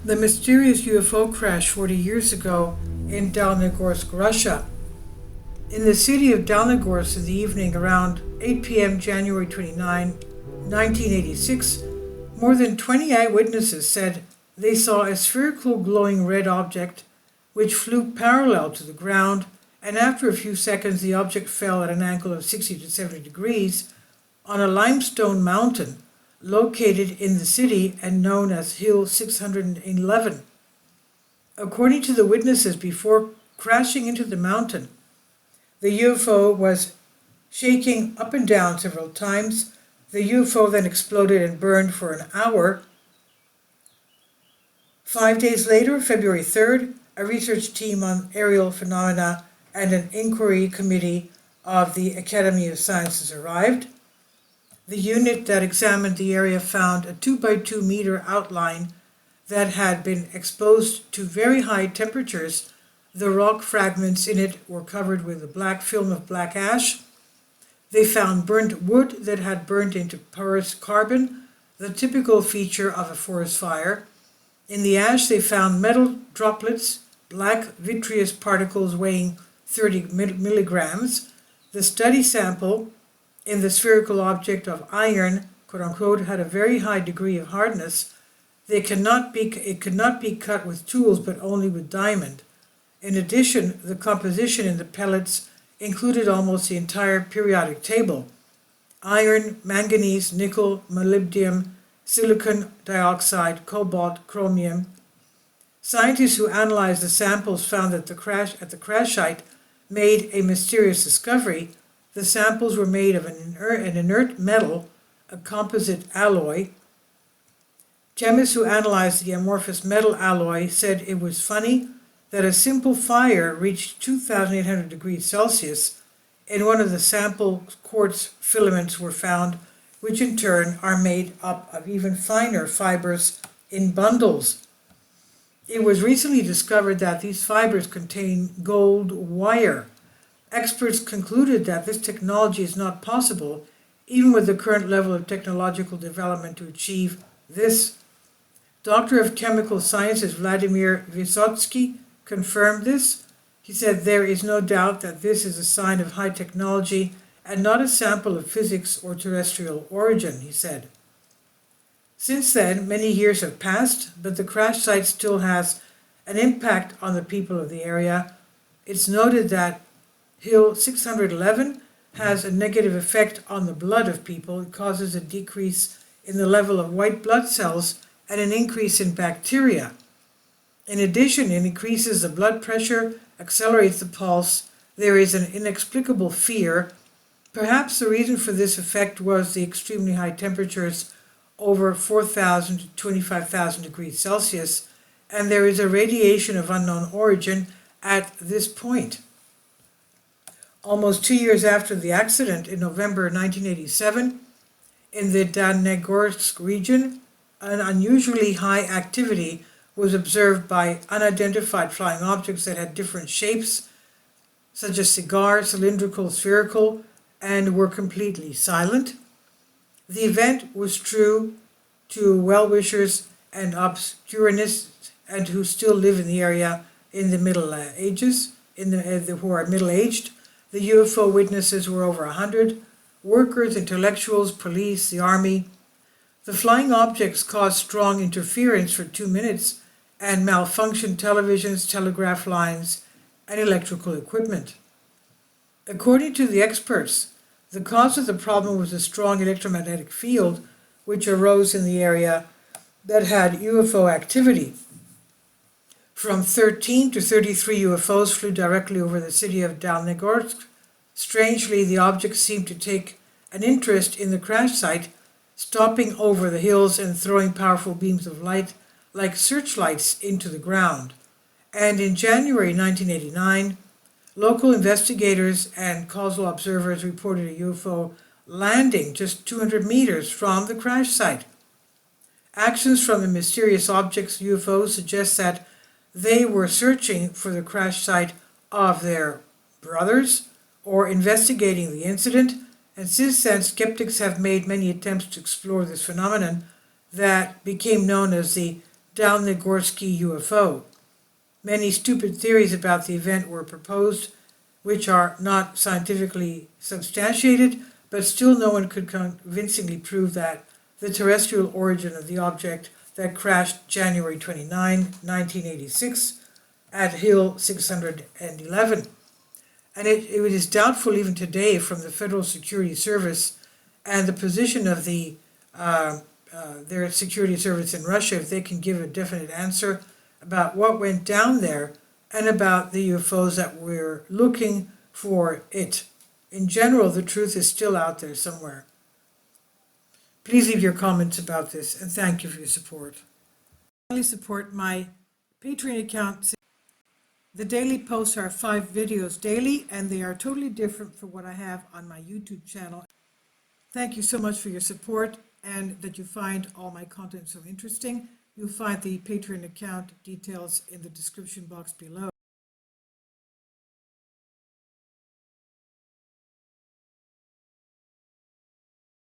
The mysterious UFO crash 40 years ago in Dalnegorsk, Russia. In the city of Dalnegorsk in the evening around 8 p.m. January 29, 1986, more than 20 eyewitnesses said they saw a spherical glowing red object which flew parallel to the ground, and after a few seconds the object fell at an angle of 60 to 70 degrees on a limestone mountain located in the city and known as Hill 611. According to the witnesses, before crashing into the mountain, the UFO was shaking up and down several times. The UFO then exploded and burned for an hour. 5 days later, February 3rd, a research team on aerial phenomena and an inquiry committee of the Academy of Sciences arrived. The unit that examined the area found a 2 by 2 meter outline that had been exposed to very high temperatures. The rock fragments in it were covered with a black film of black ash. They found burnt wood that had burnt into porous carbon, the typical feature of a forest fire. In the ash they found metal droplets, black vitreous particles weighing 30 milligrams. The study sample in the spherical object of iron, quote-unquote, had a very high degree of hardness. It could not be cut with tools, but only with diamond. In addition, the composition in the pellets included almost the entire periodic table: iron, manganese, nickel, molybdenum, silicon dioxide, cobalt, chromium. Scientists who analyzed the samples found that the crash site made a mysterious discovery. The samples were made of an inert metal, a composite alloy. Chemists who analyzed the amorphous metal alloy said it was funny that a simple fire reached 2,800 degrees Celsius. In one of the sample, quartz filaments were found, which in turn are made up of even finer fibers in bundles. It was recently discovered that these fibers contain gold wire. Experts concluded that this technology is not possible, even with the current level of technological development, to achieve this. Doctor of Chemical Sciences Vladimir Vysotsky confirmed this. He said, "There is no doubt that this is a sign of high technology and not a sample of physics or terrestrial origin," he said. Since then, many years have passed, but the crash site still has an impact on the people of the area. It's noted that Hill 611 has a negative effect on the blood of people. It causes a decrease in the level of white blood cells and an increase in bacteria. In addition, it increases the blood pressure, accelerates the pulse. There is an inexplicable fear. Perhaps the reason for this effect was the extremely high temperatures, over 4,000 to 25,000 degrees Celsius, and there is a radiation of unknown origin at this point. Almost 2 years after the accident, in November 1987, in the Dalnegorsk region, an unusually high activity was observed by unidentified flying objects that had different shapes, such as cigar, cylindrical, spherical, and were completely silent. The event was true to well-wishers and obscurists and who still live in the area in the Middle Ages, who are middle-aged. The UFO witnesses were over 100, workers, intellectuals, police, the army. The flying objects caused strong interference for 2 minutes and malfunctioned televisions, telegraph lines, and electrical equipment. According to the experts, the cause of the problem was a strong electromagnetic field which arose in the area that had UFO activity. From 13 to 33 UFOs flew directly over the city of Dalnegorsk. Strangely, the objects seemed to take an interest in the crash site, stopping over the hills and throwing powerful beams of light like searchlights into the ground. And in January 1989, local investigators and causal observers reported a UFO landing just 200 meters from the crash site. Actions from the mysterious objects UFOs suggest that they were searching for the crash site of their brothers or investigating the incident, and since then skeptics have made many attempts to explore this phenomenon that became known as the Dalnegorsk UFO. Many stupid theories about the event were proposed, which are not scientifically substantiated, but still no one could convincingly prove that the terrestrial origin of the object that crashed January 29, 1986 at Hill 611. And it is doubtful even today from the Federal Security Service and the position of their security service in Russia, if they can give a definite answer about what went down there and about the UFOs that we're looking for it. In general, the truth is still out there somewhere. Please leave your comments about this, and thank you for your support. Finally, support my Patreon account. The daily posts are 5 videos daily, and they are totally different from what I have on my YouTube channel. Thank you so much for your support and that you find all my content so interesting. You'll find the Patreon account details in the description box below.